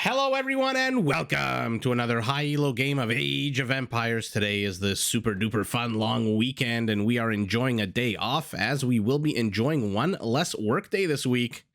Hello everyone and welcome to another high elo game of Age of Empires. Today is the super duper fun long weekend and we are enjoying a day off, as we will be enjoying one less work day this week.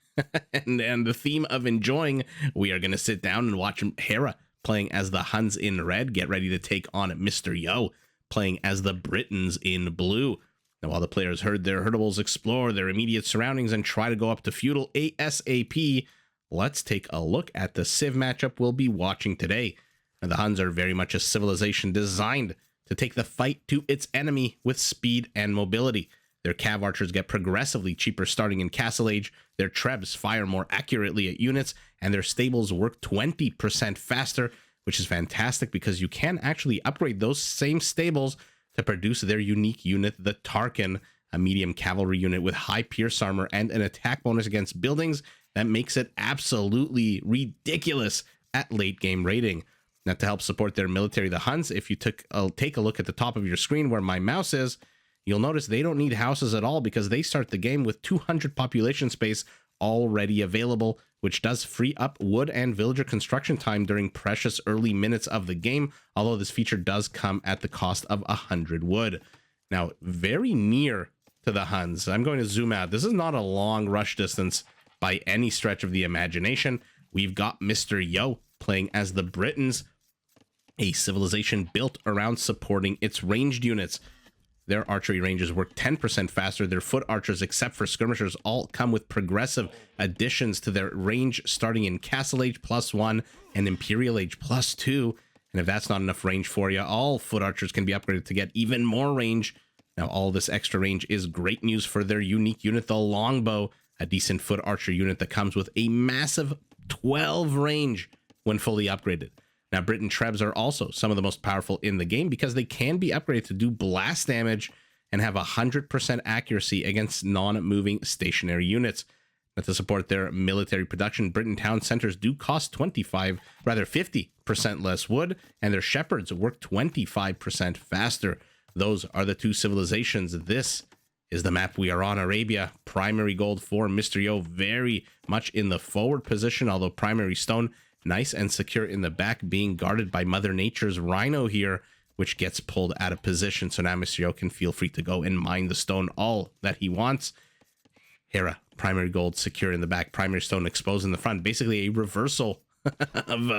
and the theme of enjoying, we are going to sit down and watch Hera playing as the Huns in red get ready to take on Mr. Yo playing as the Britons in blue. Now, while the players herd their herdables, explore their immediate surroundings, and try to go up to feudal ASAP, let's take a look at the Civ matchup we'll be watching today. And the Huns are very much a civilization designed to take the fight to its enemy with speed and mobility. Their cav archers get progressively cheaper starting in Castle Age, their trebs fire more accurately at units, and their stables work 20% faster, which is fantastic because you can actually upgrade those same stables to produce their unique unit, the Tarkin, a medium cavalry unit with high pierce armor and an attack bonus against buildings that makes it absolutely ridiculous at late game rating. Now, to help support their military, the Huns, if you take a look at the top of your screen where my mouse is, you'll notice they don't need houses at all because they start the game with 200 population space already available, which does free up wood and villager construction time during precious early minutes of the game, although this feature does come at the cost of 100 wood. Now, very near to the Huns, I'm going to zoom out. This is not a long rush distance by any stretch of the imagination. We've got Mr. Yo playing as the Britons, a civilization built around supporting its ranged units. Their archery ranges work 10% faster. Their foot archers, except for skirmishers, all come with progressive additions to their range, starting in Castle Age +1 and Imperial Age +2. And if that's not enough range for you, all foot archers can be upgraded to get even more range. Now, all this extra range is great news for their unique unit, the longbow, a decent foot archer unit that comes with a massive 12 range when fully upgraded. Now, Briton trebs are also some of the most powerful in the game because they can be upgraded to do blast damage and have 100% accuracy against non-moving stationary units. Now, to support their military production, Briton town centers do cost 50% less wood, and their shepherds work 25% faster. Those are the two civilizations. This is the map we are on, Arabia. Primary gold for Mr. Yo, very much in the forward position, although primary stone nice and secure in the back, being guarded by Mother Nature's Rhino here, which gets pulled out of position. So now Mr. Yo can feel free to go and mine the stone all that he wants. Hera, primary gold secure in the back, primary stone exposed in the front. Basically a reversal of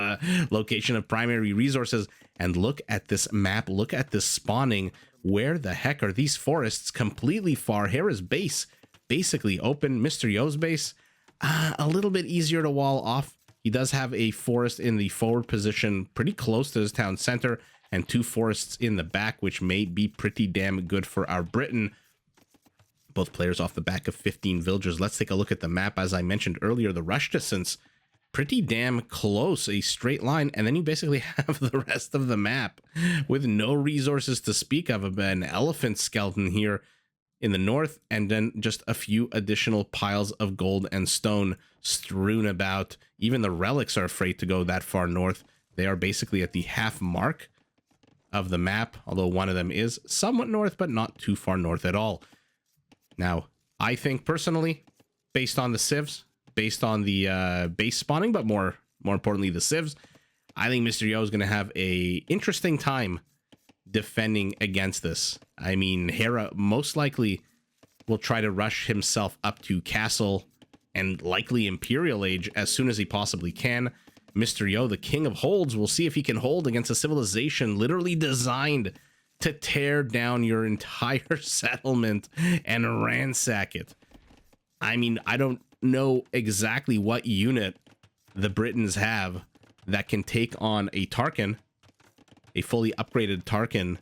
location of primary resources. And look at this map. Look at this spawning. Where the heck are these forests? Completely far. Hera's base basically open. Mr. Yo's base a little bit easier to wall off. He does have a forest in the forward position pretty close to his town center, and two forests in the back, which may be pretty damn good for our Briton. Both players off the back of 15 villagers. Let's take a look at the map. As I mentioned earlier, the rush distance pretty damn close, a straight line, and then you basically have the rest of the map with no resources to speak of. An elephant skeleton here in the north, and then just a few additional piles of gold and stone strewn about. Even the relics are afraid to go that far north. They are basically at the half mark of the map, although one of them is somewhat north, but not too far north at all. Now, I think personally, based on the civs, based on the base spawning, but more importantly, the civs, I think Mr. Yo is going to have a interesting time defending against this. I mean, Hera most likely will try to rush himself up to Castle and likely Imperial Age as soon as he possibly can. Mr. Yo, the king of holds, will see if he can hold against a civilization literally designed to tear down your entire settlement and ransack it. I mean, I don't know exactly what unit the Britons have that can take on a Tarkin, a fully upgraded Tarkin.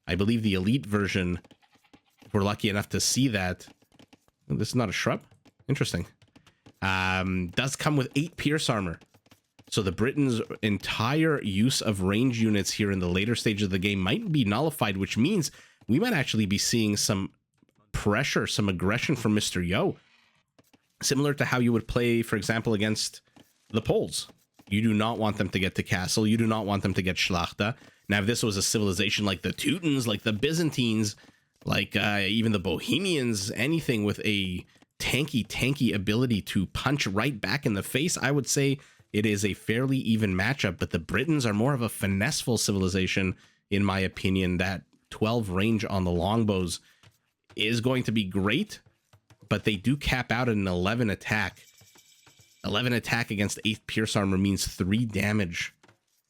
I believe the elite version, if we're lucky enough to see that. This is not a shrub. Interesting. Does come with 8 pierce armor. So the Britons' entire use of range units here in the later stages of the game might be nullified, which means we might actually be seeing some pressure, some aggression from Mr. Yo. Similar to how you would play, for example, against the Poles. You do not want them to get to Castle. You do not want them to get Schlachta. Now, if this was a civilization like the Teutons, like the Byzantines, like even the Bohemians, anything with a tanky ability to punch right back in the face, I would say it is a fairly even matchup, but the Britons are more of a finesseful civilization, in my opinion. That 12 range on the longbows is going to be great, but they do cap out at an 11 attack. 11 attack against 8th Pierce Armor means 3 damage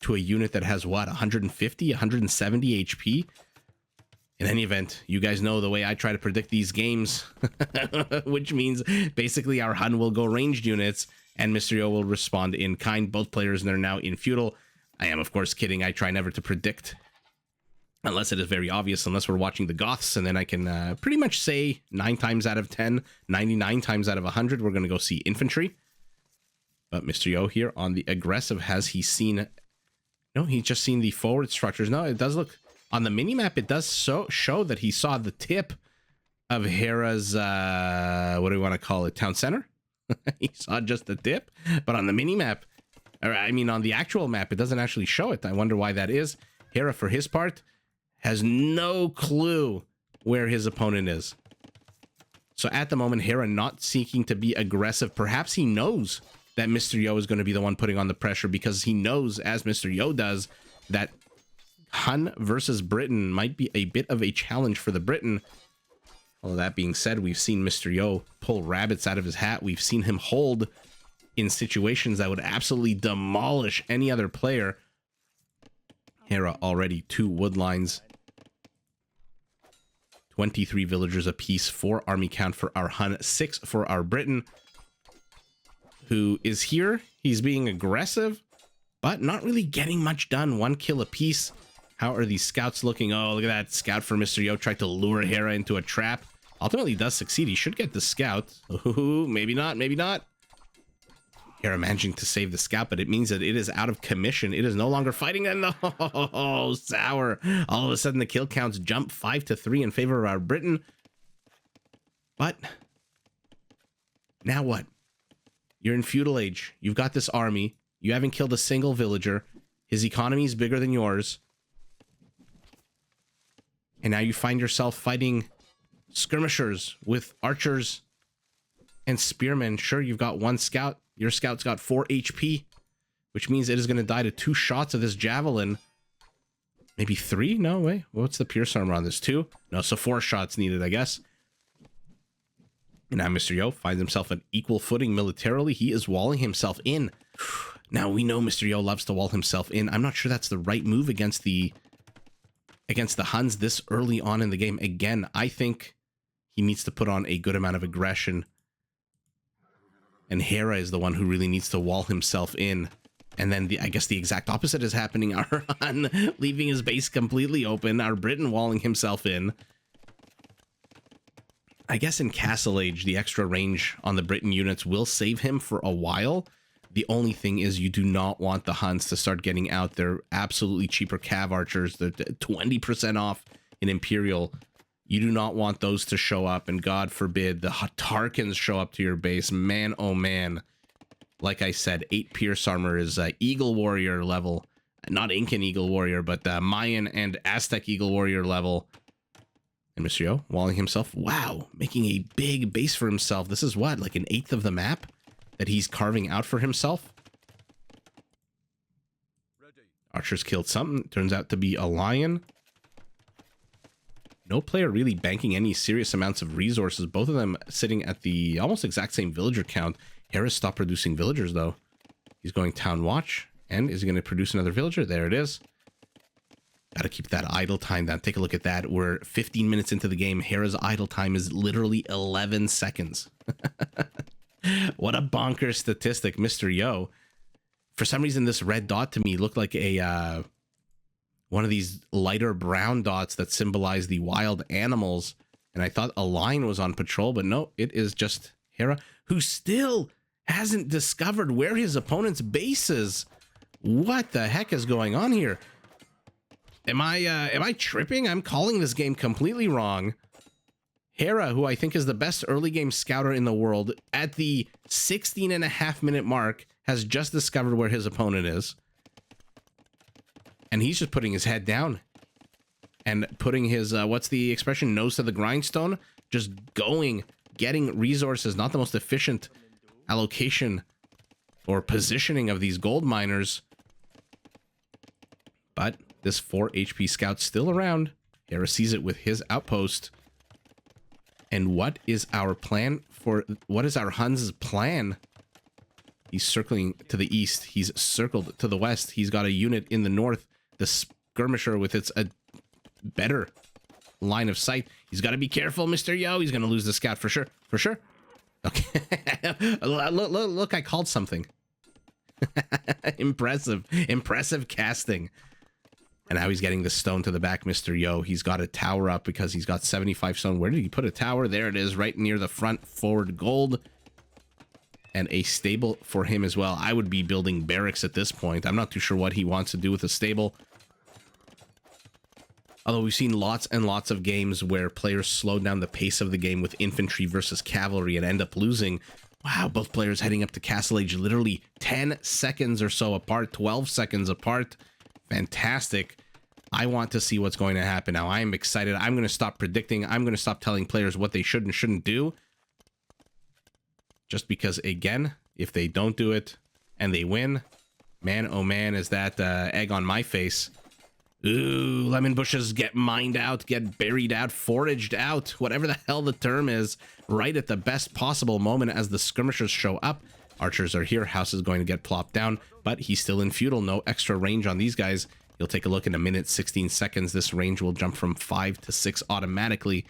to a unit that has, what, 150, 170 HP? In any event, you guys know the way I try to predict these games, which means basically our Hun will go ranged units and Mysterio will respond in kind. Both players are now in Feudal. I am, of course, kidding. I try never to predict unless it is very obvious, unless we're watching the Goths, and then I can pretty much say 9 times out of 10, 99 times out of 100, we're going to go see infantry. But Mysterio here on the aggressive, has he seen... No, he's just seen the forward structures. No, it does look... On the minimap, it does show that he saw the tip of Hera's, what do we want to call it, town center? He saw just the tip, but on the minimap, or I mean on the actual map, it doesn't actually show it. I wonder why that is. Hera, for his part, has no clue where his opponent is. So at the moment, Hera not seeking to be aggressive. Perhaps he knows that Mr. Yo is going to be the one putting on the pressure, because he knows, as Mr. Yo does, that Hun versus Britain might be a bit of a challenge for the Briton. All that being said, we've seen Mr. Yo pull rabbits out of his hat. We've seen him hold in situations that would absolutely demolish any other player. Hera already 2 wood lines. 23 villagers apiece, 4 army count for our Hun, 6 for our Briton, who is here. He's being aggressive, but not really getting much done. 1 kill apiece. How are these scouts looking? Oh, look at that scout for Mr. Yo. Tried to lure Hera into a trap. Ultimately does succeed. He should get the scout. Ooh, maybe not, maybe not. Hera managing to save the scout, but it means that it is out of commission. It is no longer fighting. And no, sour. All of a sudden, the kill counts jump 5 to 3 in favor of our Briton. But now what? You're in Feudal Age. You've got this army. You haven't killed a single villager. His economy is bigger than yours. And now you find yourself fighting skirmishers with archers and spearmen. Sure, you've got 1 scout. Your scout's got 4 HP, which means it is going to die to 2 shots of this javelin. Maybe 3? No, wait. What's the pierce armor on this? 2? No, so 4 shots needed, I guess. And now Mr. Yo finds himself on equal footing militarily. He is walling himself in. Now, we know Mr. Yo loves to wall himself in. I'm not sure that's the right move against the Huns this early on in the game. Again, I think he needs to put on a good amount of aggression. And Hera is the one who really needs to wall himself in. And then I guess the exact opposite is happening. Our Hun leaving his base completely open. Our Briton walling himself in. I guess in Castle Age, the extra range on the Briton units will save him for a while. The only thing is you do not want the Huns to start getting out their absolutely cheaper cav archers. They're 20% off in Imperial. You do not want those to show up, and God forbid the Tarkans show up to your base. Man, oh man. Like I said, 8 Pierce Armor is Eagle Warrior level. Not Incan Eagle Warrior, but Mayan and Aztec Eagle Warrior level. And Mr. Yo walling himself. Wow, making a big base for himself. This is what, like 1/8 of the map that he's carving out for himself? Archers killed something. Turns out to be a lion. No player really banking any serious amounts of resources. Both of them sitting at the almost exact same villager count. Harris stopped producing villagers, though. He's going town watch. And is he going to produce another villager? There it is. Got to keep that idle time down. Take a look at that. We're 15 minutes into the game. Hera's idle time is literally 11 seconds. What a bonkers statistic, Mr. Yo. For some reason, this red dot to me looked like a one of these lighter brown dots that symbolize the wild animals. And I thought a lion was on patrol, but no, it is just Hera, who still hasn't discovered where his opponent's base is. What the heck is going on here? Am I tripping? I'm calling this game completely wrong. Hera, who I think is the best early game scouter in the world, at the 16.5-minute mark, has just discovered where his opponent is. And he's just putting his head down and putting his, what's the expression, nose to the grindstone? Just going, getting resources, not the most efficient allocation or positioning of these gold miners. But this 4 HP scout still around. Hera sees it with his outpost. And what is our plan for... What is our Huns' plan? He's circling to the east. He's circled to the west. He's got a unit in the north. The skirmisher with its better line of sight. He's got to be careful, Mr. Yo. He's going to lose the scout for sure. For sure. Okay. Look, I called something. Impressive casting. And now he's getting the stone to the back, Mr. Yo. He's got a tower up because he's got 75 stone. Where did he put a tower? There it is, right near the front forward gold. And a stable for him as well. I would be building barracks at this point. I'm not too sure what he wants to do with a stable. Although we've seen lots and lots of games where players slow down the pace of the game with infantry versus cavalry and end up losing. Wow, both players heading up to Castle Age literally 10 seconds or so apart, 12 seconds apart. Fantastic. I want to see what's going to happen now. I am excited. I'm going to stop predicting. I'm going to stop telling players what they should and shouldn't do. Just because, again, if they don't do it and they win, man, oh man, is that egg on my face. Ooh, lemon bushes get mined out, get buried out, foraged out, whatever the hell the term is, right at the best possible moment as the skirmishers show up. Archers are here. House is going to get plopped down, but he's still in feudal. No extra range on these guys. You'll take a look in a minute, 16 seconds. This range will jump from 5 to 6 automatically.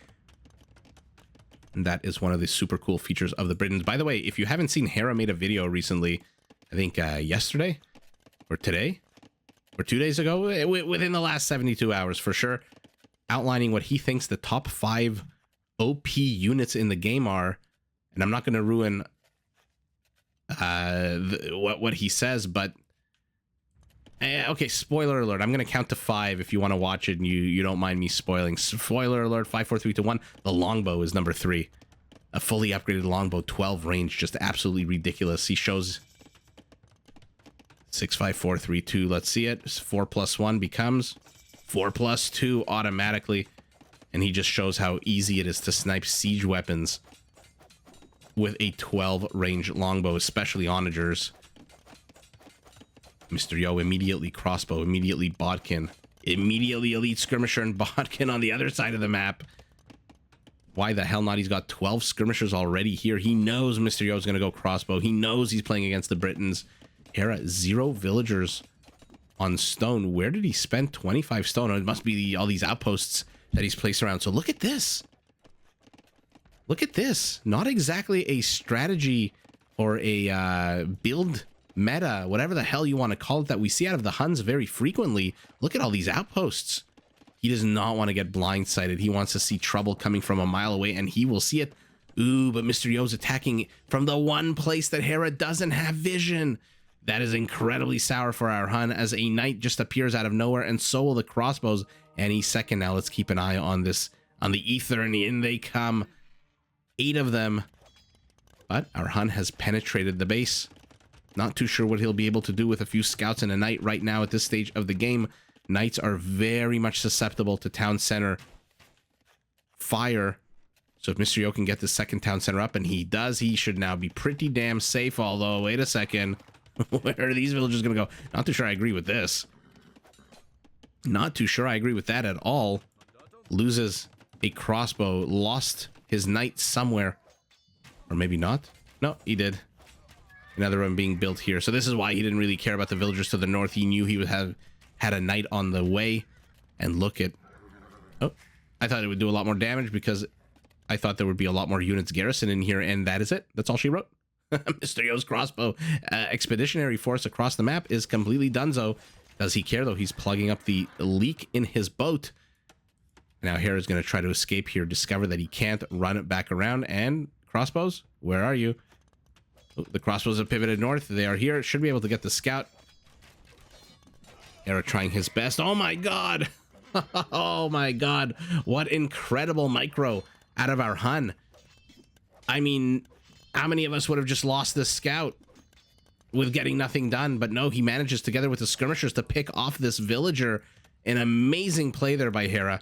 And that is one of the super cool features of the Britons. By the way, if you haven't seen, Hera made a video recently, I think yesterday or today or 2 days ago, within the last 72 hours for sure, outlining what he thinks the top 5 OP units in the game are. And I'm not going to ruin what he says, but okay, spoiler alert. I'm going to count to 5 if you want to watch it and you don't mind me spoiling. Spoiler alert, 5, 4, 3, 2, 1. The longbow is number 3. A fully upgraded longbow, 12 range, just absolutely ridiculous. He shows 6, 5, 4, 3, 2. Let's see it. 4 plus 1 becomes 4 plus 2 automatically. And he just shows how easy it is to snipe siege weapons with a 12 range longbow, especially onagers. Mr. Yo immediately crossbow, immediately bodkin, immediately elite skirmisher and bodkin on the other side of the map. Why the hell not? He's got 12 skirmishers already here. He knows Mr. Yo is going to go crossbow. He knows he's playing against the Britons. Hera, 0 villagers on stone. Where did he spend 25 stone? It must be all these outposts that he's placed around. So look at this. Look at this. Not exactly a strategy or a build meta, whatever the hell you want to call it, that we see out of the Huns very frequently. Look at all these outposts. He does not want to get blindsided. He wants to see trouble coming from a mile away, and he will see it. Ooh, but Mr. Yo's attacking from the one place that Hera doesn't have vision. That is incredibly sour for our Hun, as a knight just appears out of nowhere, and so will the crossbows any second now. Let's keep an eye on this, on the ether, and in they come. 8 of them. But our Hun has penetrated the base. Not too sure what he'll be able to do with a few scouts and a knight right now at this stage of the game. Knights are very much susceptible to town center fire. So if Mr. Yo can get the second town center up, and he does, he should now be pretty damn safe. Although, wait a second. Where are these villagers going to go? Not too sure I agree with this. Not too sure I agree with that at all. Loses a crossbow. Lost his knight somewhere. Or maybe not. No, he did. Another one being built here. So this is why he didn't really care about the villagers to the north. He knew he would have had a knight on the way. And look at... Oh, I thought it would do a lot more damage because I thought there would be a lot more units garrison in here. And that is it. That's all she wrote. Mr. Yo's crossbow expeditionary force across the map is completely donezo. Does he care, though? He's plugging up the leak in his boat. Now Hera's going to try to escape here. Discover that he can't, run it back around. And crossbows, where are you? The crossbows have pivoted north. They are here. Should be able to get the scout. Hera trying his best. Oh my god. Oh my god. What incredible micro out of our Hun. I mean, how many of us would have just lost this scout with getting nothing done? But no, he manages together with the skirmishers to pick off this villager. An amazing play there by Hera.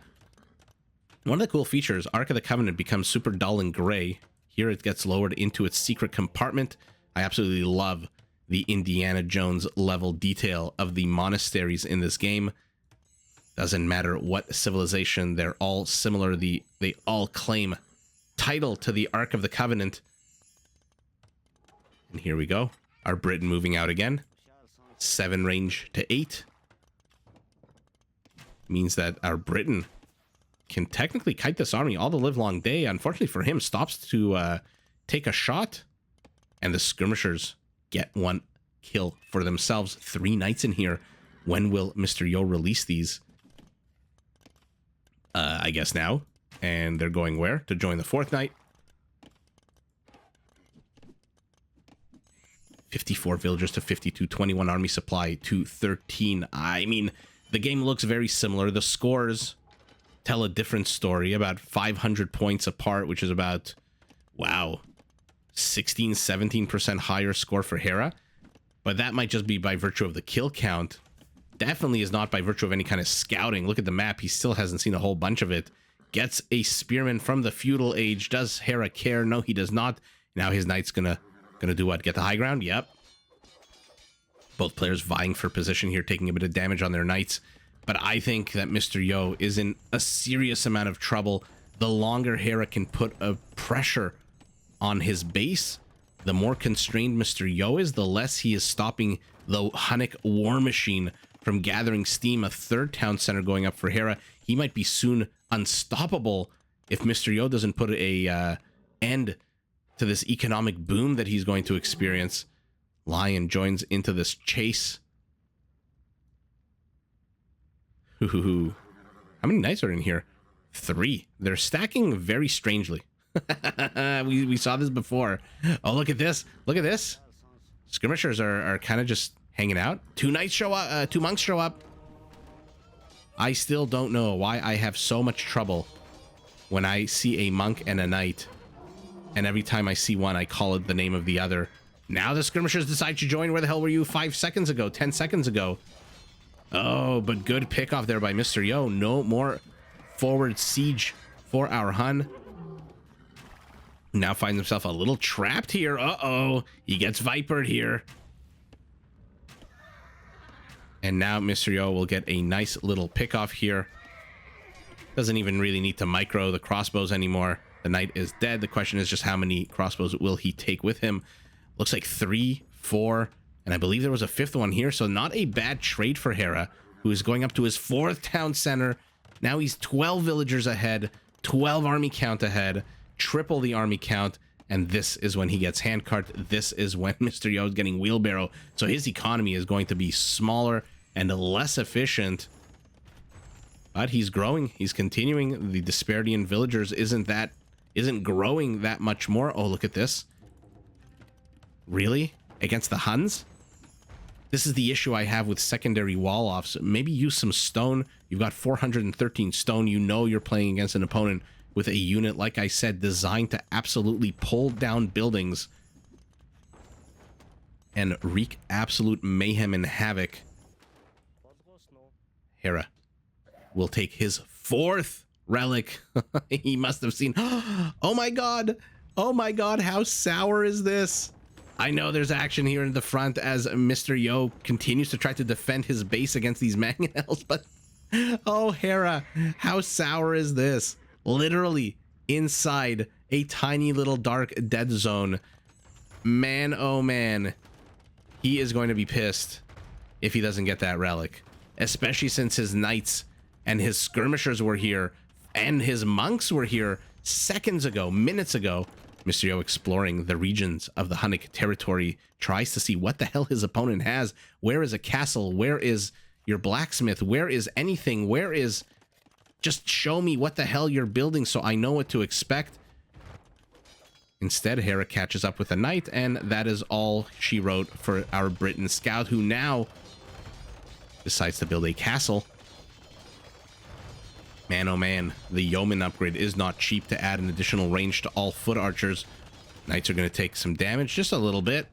One of the cool features, Ark of the Covenant becomes super dull and gray. Here it gets lowered into its secret compartment. I absolutely love the Indiana Jones level detail of the monasteries in this game. Doesn't matter what civilization, they're all similar. They all claim title to the Ark of the Covenant. And here we go. Our Briton moving out again. 7 range to 8. Means that our Briton can technically kite this army all the live long day. Unfortunately for him, stops to take a shot. And the skirmishers get 1 kill for themselves. 3 knights in here. When will Mr. Yo release these? I guess now. And they're going where? To join the 4th knight. 54 villagers to 52, 21 army supply to 13. I mean, the game looks very similar. The scores tell a different story, about 500 points apart, which is about, wow, 16, 17% higher score for Hera. But that might just be by virtue of the kill count. Definitely is not by virtue of any kind of scouting. Look at the map. He still hasn't seen a whole bunch of it. Gets a spearman from the Feudal Age. Does Hera care? No, he does not. Now his knight's gonna do what? Get the high ground? Yep. Both players vying for position here, taking a bit of damage on their knights. But I think that Mr. Yo is in a serious amount of trouble. The longer Hera can put a pressure on his base, the more constrained Mr. Yo is, the less he is stopping the Hunnic war machine from gathering steam. A 3rd town center going up for Hera. He might be soon unstoppable if Mr. Yo doesn't put a end to this economic boom that he's going to experience. Lion joins into this chase. How many knights are in here? 3. They're stacking very strangely. we saw this before. Oh, look at this. Look at this. Skirmishers are kind of just hanging out. 2 knights show up. 2 monks show up. I still don't know why I have so much trouble when I see a monk and a knight. And every time I see one, I call it the name of the other. Now the skirmishers decide to join. Where the hell were you 5 seconds ago? 10 seconds ago? Oh, but good pick off there by Mr. Yo. No more forward siege for our Hun. Now finds himself a little trapped here. Uh-oh. He gets vipered here. And now Mr. Yo will get a nice little pick off here. Doesn't even really need to micro the crossbows anymore. The knight is dead. The question is just how many crossbows will he take with him? Looks like 3, 4, and I believe there was a 5th one here. So not a bad trade for Hera, who is going up to his 4th town center. Now he's 12 villagers ahead, 12 army count ahead, triple the army count. And this is when he gets handcart. This is when Mr. Yo is getting wheelbarrow. So his economy is going to be smaller and less efficient. But he's growing. He's continuing. The disparity in villagers isn't growing that much more. Oh, look at this. Really? Against the Huns? This is the issue I have with secondary wall-offs. Maybe use some stone. You've got 413 stone. You know you're playing against an opponent with a unit, like I said, designed to absolutely pull down buildings and wreak absolute mayhem and havoc. Hera will take his 4th relic. He must have seen. Oh my god. Oh my god, how sour is this? I know there's action here in the front as Mr. Yo continues to try to defend his base against these mangonels, but oh, Hera, how sour is this? Literally inside a tiny little dark dead zone. Man, oh man, he is going to be pissed if he doesn't get that relic, especially since his knights and his skirmishers were here and his monks were here seconds ago, minutes ago. Mr. Yo, exploring the regions of the Hunnic territory, tries to see what the hell his opponent has. Where is a castle? Where is your blacksmith? Where is anything? Where is... Just show me what the hell you're building so I know what to expect. Instead, Hera catches up with a knight, and that is all she wrote for our Briton scout, who now decides to build a castle. Man, oh man, the yeoman upgrade is not cheap to add an additional range to all foot archers. Knights are going to take some damage, just a little bit.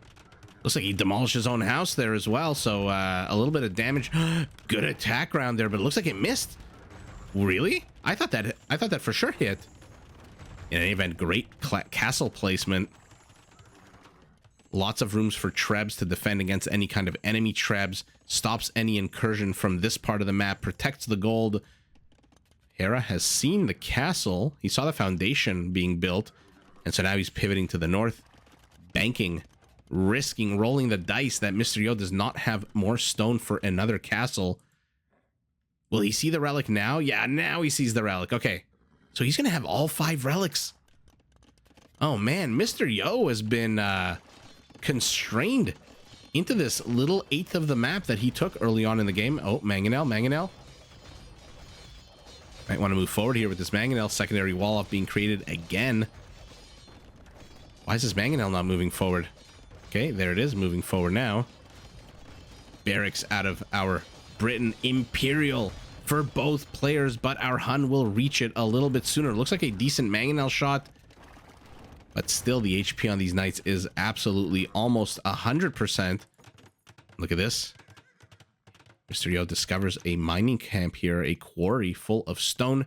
Looks like he demolished his own house there as well, so a little bit of damage. Good attack round there, but it looks like it missed. Really? I thought that for sure hit. In any event, great castle placement. Lots of rooms for trebs to defend against any kind of enemy trebs. Stops any incursion from this part of the map. Protects the gold. Hera has seen the castle. He saw the foundation being built. And so now he's pivoting to the north. Banking. Risking. Rolling the dice that Mr. Yo does not have more stone for another castle. Will he see the relic now? Yeah, now he sees the relic. Okay. So he's going to have all 5 relics. Oh, man. Mr. Yo has been constrained into this little 1/8 of the map that he took early on in the game. Oh, Mangonel. Might want to move forward here with this Mangonel. Secondary wall off being created again. Why is this Mangonel not moving forward? Okay, there it is. Moving forward now. Barracks out of our Briton Imperial for both players, but our Hun will reach it a little bit sooner. Looks like a decent Mangonel shot, but still the HP on these knights is absolutely almost 100%. Look at this. Mr. Yo discovers a mining camp here, a quarry full of stone.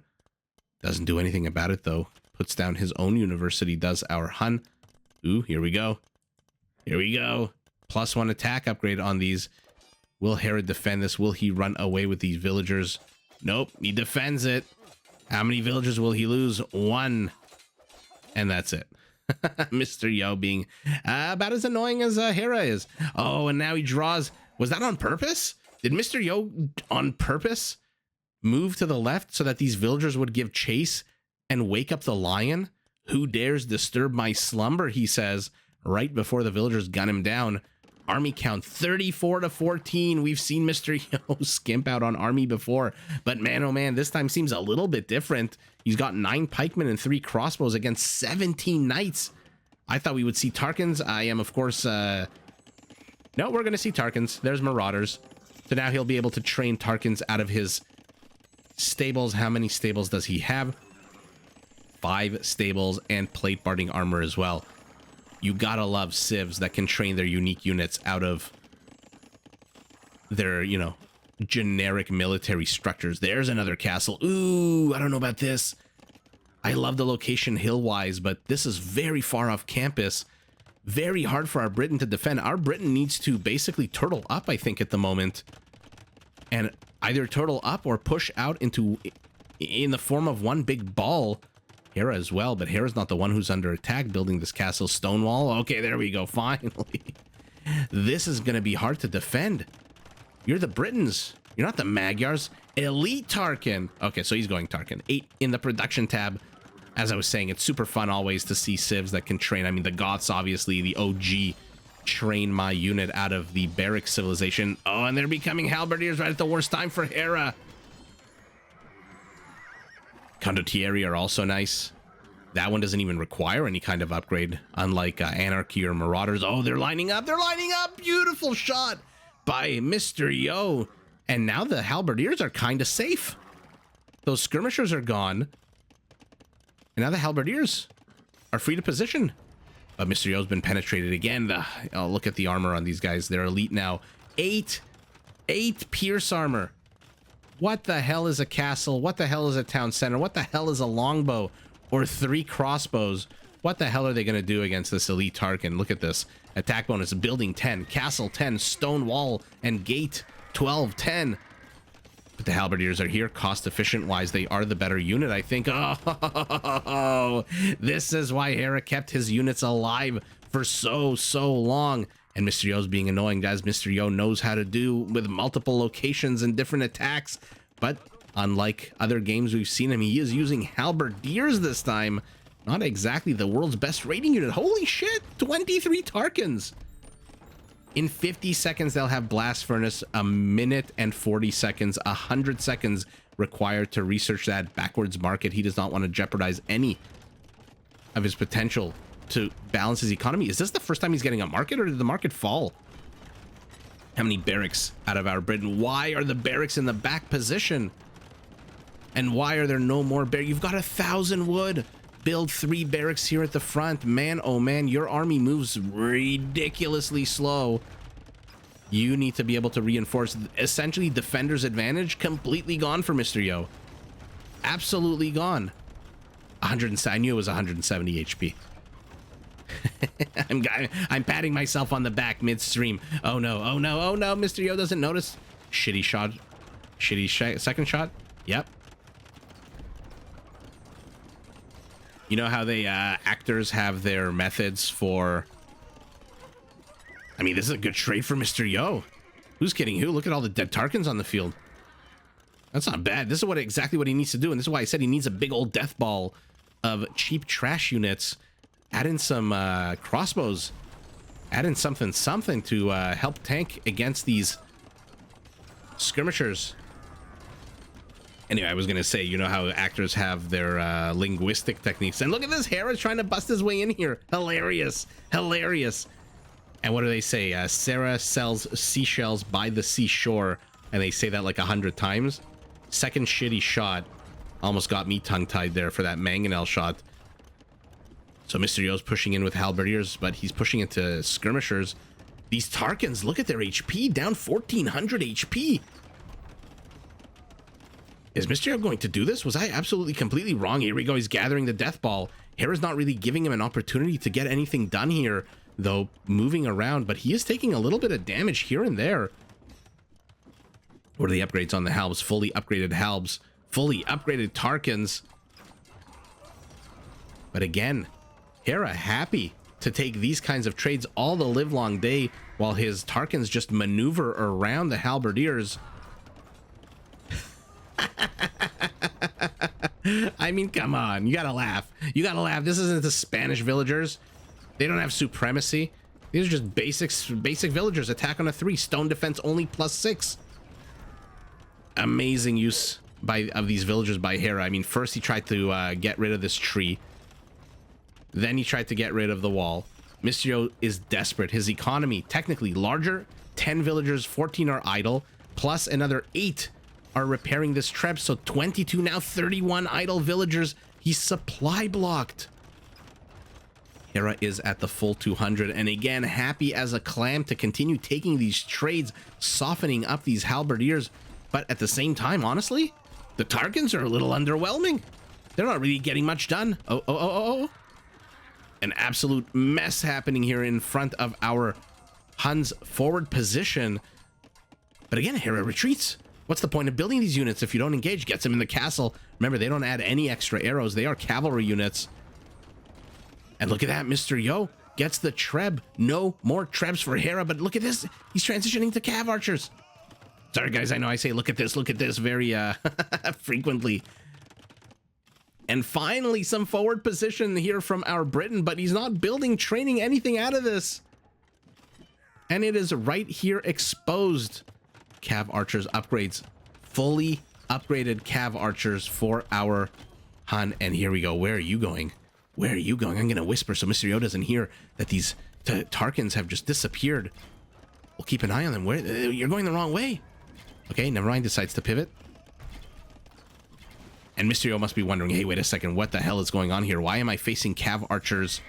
Doesn't do anything about it, though. Puts down his own university, does our Hun. Ooh, here we go. Here we go. +1 attack upgrade on these. Will Hera defend this? Will he run away with these villagers? Nope, he defends it. How many villagers will he lose? 1. And that's it. Mr. Yo being about as annoying as Hera is. Oh, and now he draws. Was that on purpose? Did Mr. Yo on purpose move to the left so that these villagers would give chase and wake up the lion? Who dares disturb my slumber, he says, right before the villagers gun him down. Army count 34-14. We've seen Mr. Yo skimp out on army before, but man, oh man, this time seems a little bit different. He's got 9 pikemen and 3 crossbows against 17 knights. I thought we would see Tarkans. I am, of course, no, we're going to see Tarkans. There's Marauders. So now he'll be able to train Tarkans out of his stables. How many stables does he have? 5 stables and plate barding armor as well. You gotta love civs that can train their unique units out of their, you know, generic military structures. There's another castle. Ooh, I don't know about this. I love the location hill-wise, but this is very far off campus. Very hard for our Briton to defend. Our Briton needs to basically turtle up, I think, at the moment. And either turtle up or push out into in the form of one big ball. Hera as well, but Hera's not the one who's under attack, building this castle Stonewall. Okay, there we go, finally. This is going to be hard to defend. You're the Britons. You're not the Magyars. Elite Tarkin. Okay, so he's going Tarkin. 8 in the production tab. As I was saying, it's super fun always to see civs that can train. I mean, the Goths, obviously, the OG, train my unit out of the barrack civilization. Oh, and they're becoming halberdiers right at the worst time for Hera. Condottieri are also nice. That one doesn't even require any kind of upgrade, unlike Anarchy or Marauders. Oh, they're lining up. They're lining up. Beautiful shot by Mr. Yo. And now the halberdiers are kind of safe. Those skirmishers are gone. And now the halberdiers are free to position. But Mr. Yo's been penetrated again. Oh, look at the armor on these guys. They're elite now. 8 pierce armor. What the hell is a castle? What the hell is a town center? What the hell is a longbow or 3 crossbows? What the hell are they going to do against this elite Tarkin? Look at this. Attack bonus, building 10, castle 10, stone wall and gate 12, 10. But the halberdiers are here, cost efficient wise. They are the better unit, I think. Oh, this is why Hera kept his units alive for so long. And Mr. Yo's being annoying, guys. Mr. Yo knows how to do with multiple locations and different attacks. But unlike other games we've seen him, he is using halberdiers this time. Not exactly the world's best rating unit. Holy shit, 23 Tarkans. In 50 seconds, they'll have Blast Furnace. 1 minute and 40 seconds. 100 seconds required to research that backwards market. He does not want to jeopardize any of his potential to balance his economy. Is this the first time he's getting a market, or did the market fall? How many barracks out of our Britain? Why are the barracks in the back position? And why are there no more barracks? You've got 1,000 wood. Build 3 barracks here at the front. Man, oh man, your army moves ridiculously slow. You need to be able to reinforce. Essentially, defender's advantage completely gone for Mr. Yo. Absolutely gone. 100. I knew it was 170 HP. I'm patting myself on the back midstream. Oh no, oh no, oh no, Mr. Yo doesn't notice. Shitty shot. Second shot. Yep. You know how they actors have their methods for... I mean, this is a good trade for Mr. Yo. Who's kidding who? Look at all the dead Tarkans on the field. That's not bad. This is exactly what he needs to do, and this is why I said he needs a big old death ball of cheap trash units. Add in some crossbows. Add in something to help tank against these skirmishers. Anyway, I was gonna say, you know how actors have their linguistic techniques, and look at this, Hera's trying to bust his way in here. Hilarious, hilarious. And what do they say? Sarah sells seashells by the seashore, and they say that like 100 times. Second shitty shot almost got me tongue-tied there for that mangonel shot. So Mr. Yo's pushing in with halberdiers, but he's pushing into skirmishers. These Tarkans, look at their HP, down 1400 HP. Is Mr. Yo going to do this? Was I absolutely completely wrong? Here we go, he's gathering the death ball. Hera's not really giving him an opportunity to get anything done here, though, moving around, but he is taking a little bit of damage here and there. What are the upgrades on the halbs? Fully upgraded halbs, fully upgraded Tarkans. But again, Hera happy to take these kinds of trades all the livelong day while his Tarkans just maneuver around the halberdiers. I mean, come on, you gotta laugh. You gotta laugh. This isn't the Spanish villagers. They don't have supremacy. These are just basic villagers. Attack on a 3, stone defense only +6. Amazing use of these villagers by Hera. I mean, first he tried to get rid of this tree. Then he tried to get rid of the wall. Mr. Yo is desperate. His economy, technically larger. 10 villagers, 14 are idle. Plus another 8 are repairing this trap. So 22, now 31 idle villagers. He's supply blocked. Hera is at the full 200. And again, happy as a clam to continue taking these trades, softening up these halberdiers. But at the same time, honestly, the Tarkans are a little underwhelming. They're not really getting much done. Oh. An absolute mess happening here in front of our Huns forward position. But again, Hera retreats. What's the point of building these units if you don't engage? Gets them in the castle. Remember, they don't add any extra arrows. They are cavalry units. And look at that, Mr. Yo gets the treb. No more trebs for Hera, but look at this. He's transitioning to cav archers. Sorry, guys, I know I say look at this very frequently. And finally, some forward position here from our Briton, but he's not building, training anything out of this. And it is right here exposed. Cav archers upgrades. Fully upgraded cav archers for our Hun. And here we go. Where are you going? Where are you going? I'm going to whisper so Mr. Yo doesn't hear that these Tarkans have just disappeared. We'll keep an eye on them. Where you're going the wrong way. Okay, never mind. Decides to pivot. And Mr. Yo must be wondering, hey, wait a second, what the hell is going on here? Why am I facing cav archers?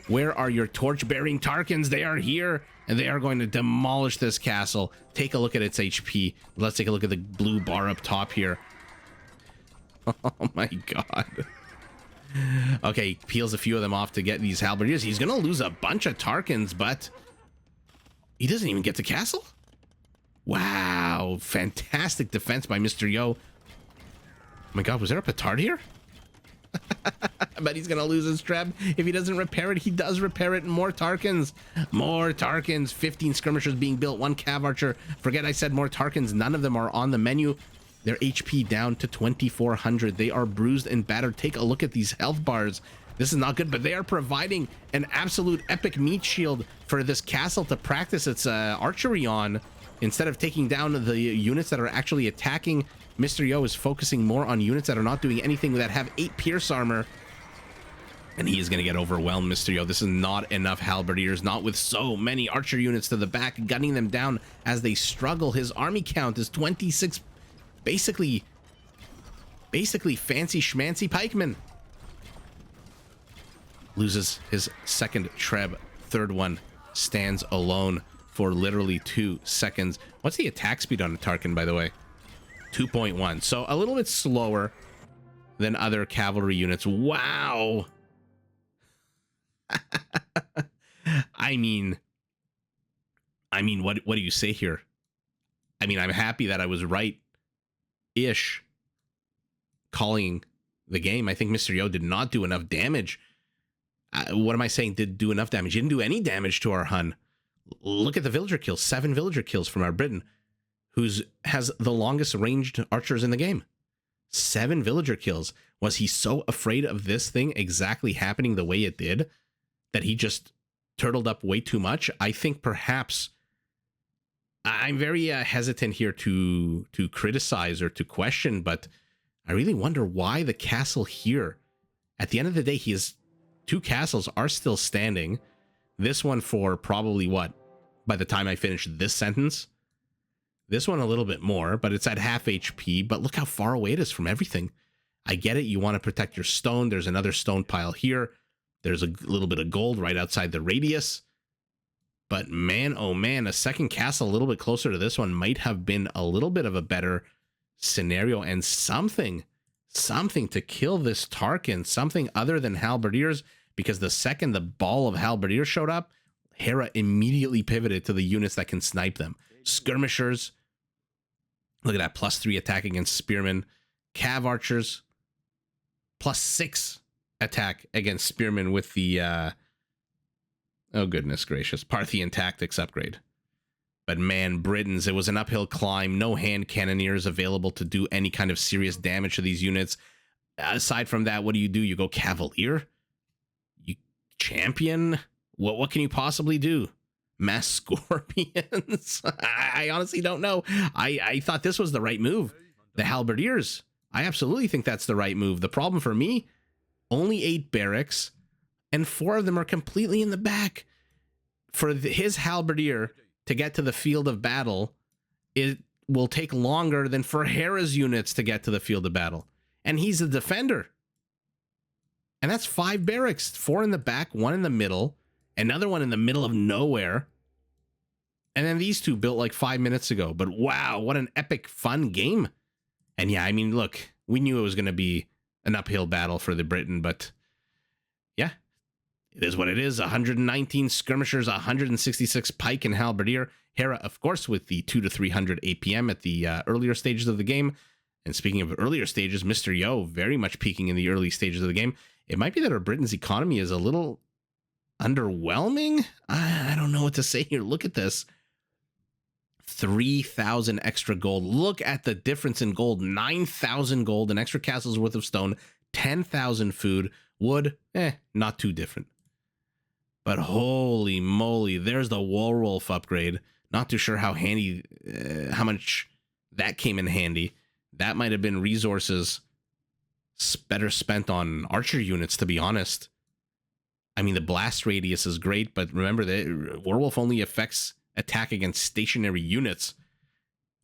Where are your torch-bearing Tarkans? They are here, and they are going to demolish this castle. Take a look at its HP. Let's take a look at the blue bar up top here. Oh my god. Okay, peels a few of them off to get these halberdiers. He's going to lose a bunch of Tarkans, but he doesn't even get to castle? Wow, fantastic defense by Mr. Yo. Oh my god, was there a petard here? But he's gonna lose his treb if he doesn't repair it. He does repair it. More Tarkans. More Tarkans. 15 skirmishers being built. 1 cav archer. Forget I said more Tarkans. None of them are on the menu. Their HP down to 2400. They are bruised and battered. Take a look at these health bars. This is not good, but they are providing an absolute epic meat shield for this castle to practice its archery on. Instead of taking down the units that are actually attacking, Mr. Yo is focusing more on units that are not doing anything, that have 8 pierce armor. And he is going to get overwhelmed, Mr. Yo. This is not enough halberdiers, not with so many archer units to the back, gunning them down as they struggle. His army count is 26, basically fancy schmancy pikemen. Loses his second treb, third one stands alone for literally 2 seconds. What's the attack speed on a Tarkan, by the way? 2.1, so a little bit slower than other cavalry units. Wow. I mean, what do you say here? I mean, I'm happy that I was right-ish calling the game. I think Mr. Yo did not do enough damage. What am I saying? Did do enough damage? He didn't do any damage to our Hun. Look at the villager kills. 7 villager kills from our Briton, who's has the longest ranged archers in the game. 7 villager kills. Was he so afraid of this thing exactly happening the way it did that he just turtled up way too much? I think perhaps I'm very hesitant here to criticize or to question, but I really wonder why the castle here. At the end of the day, 2 castles are still standing. This one for probably what? By the time I finish this sentence, this one a little bit more, but it's at half HP. But look how far away it is from everything. I get it. You want to protect your stone. There's another stone pile here. There's a little bit of gold right outside the radius. But man, oh man, a second castle a little bit closer to this one might have been a little bit of a better scenario, and something to kill this Tarkin, something other than halberdiers, because the second the ball of halberdiers showed up, Hera immediately pivoted to the units that can snipe them. Skirmishers, look at that, +3 attack against spearmen. Cav archers, +6 attack against spearmen with the oh goodness gracious, Parthian tactics upgrade. But man, Britons, it was an uphill climb. No hand cannoneers available to do any kind of serious damage to these units. Aside from that, what do? You go Cavalier? You champion? What can you possibly do? Mass Scorpions? I honestly don't know. I thought this was the right move. The Halberdiers. I absolutely think that's the right move. The problem for me, only 8 barracks, and 4 of them are completely in the back. For his Halberdier to get to the field of battle, it will take longer than for Hera's units to get to the field of battle. And he's a defender. And that's 5 barracks, 4 in the back, 1 in the middle, another one in the middle of nowhere. And then these 2 built like 5 minutes ago. But wow, what an epic, fun game. And yeah, I mean, look, we knew it was going to be an uphill battle for the Briton, but yeah, it is what it is. 119 skirmishers, 166 pike and halberdier. Hera, of course, with the 200 to 300 APM at the earlier stages of the game. And speaking of earlier stages, Mr. Yo very much peaking in the early stages of the game. It might be that our Britain's economy is a little underwhelming. I don't know what to say here. Look at this. 3,000 extra gold. Look at the difference in gold. 9,000 gold, an extra castle's worth of stone, 10,000 food, wood, not too different. But holy moly, there's the Warwolf upgrade. Not too sure how handy, how much that came in handy. That might have been resources better spent on archer units, to be honest. I mean, the blast radius is great, but remember that Warwolf only affects attack against stationary units.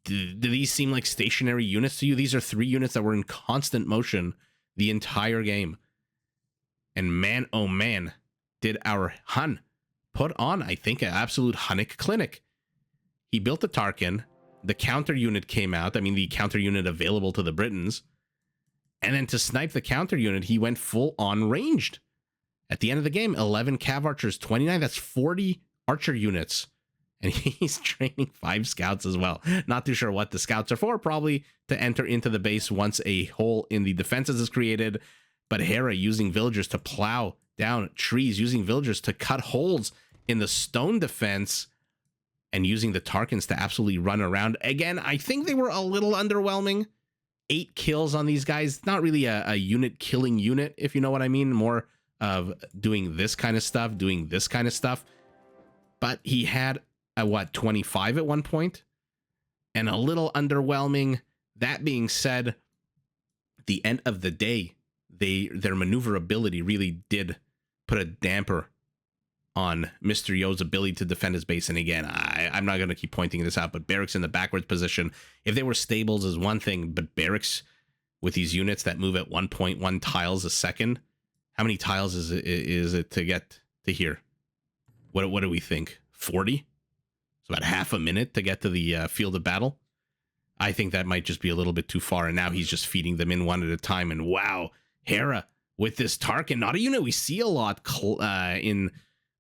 Do these seem like stationary units to you? These are 3 units that were in constant motion the entire game. And man, oh man, did our Hun put on, I think, an absolute Hunnic clinic. He built the Tarkin. The counter unit came out. I mean, the counter unit available to the Britons. And then to snipe the counter unit, he went full on ranged. At the end of the game, 11 cav archers, 29. That's 40 archer units. And he's training 5 scouts as well. Not too sure what the scouts are for. Probably to enter into the base once a hole in the defenses is created. But Hera using villagers to plow down trees, using villagers to cut holes in the stone defense, and using the Tarkins to absolutely run around. Again, I think they were a little underwhelming. 8 kills on these guys. Not really a unit killing unit, if you know what I mean. More of doing this kind of stuff, doing this kind of stuff. But he had a 25 at one point, and a little underwhelming. That being said, at the end of the day, their maneuverability really did put a damper on Mr. Yo's ability to defend his base. And again, I'm not going to keep pointing this out, but barracks in the backwards position, if they were stables is one thing, but barracks with these units that move at 1.1 tiles a second, how many tiles is it to get to here? What do we think? 40? It's about half a minute to get to the field of battle. I think that might just be a little bit too far. And now he's just feeding them in one at a time. And wow, Hera with this Tarkin, not a unit we see a lot in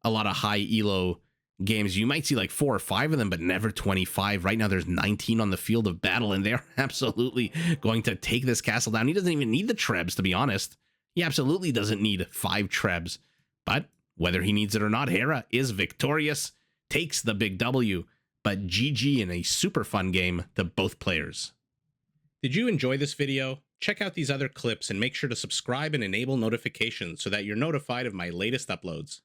a lot of high elo games, you might see like 4 or 5 of them, but never 25. Right now, there's 19 on the field of battle, and they're absolutely going to take this castle down. He doesn't even need the trebs, to be honest. He absolutely doesn't need 5 trebs. But whether he needs it or not, Hera is victorious, takes the big W, but GG in a super fun game to both players. Did you enjoy this video? Check out these other clips and make sure to subscribe and enable notifications so that you're notified of my latest uploads.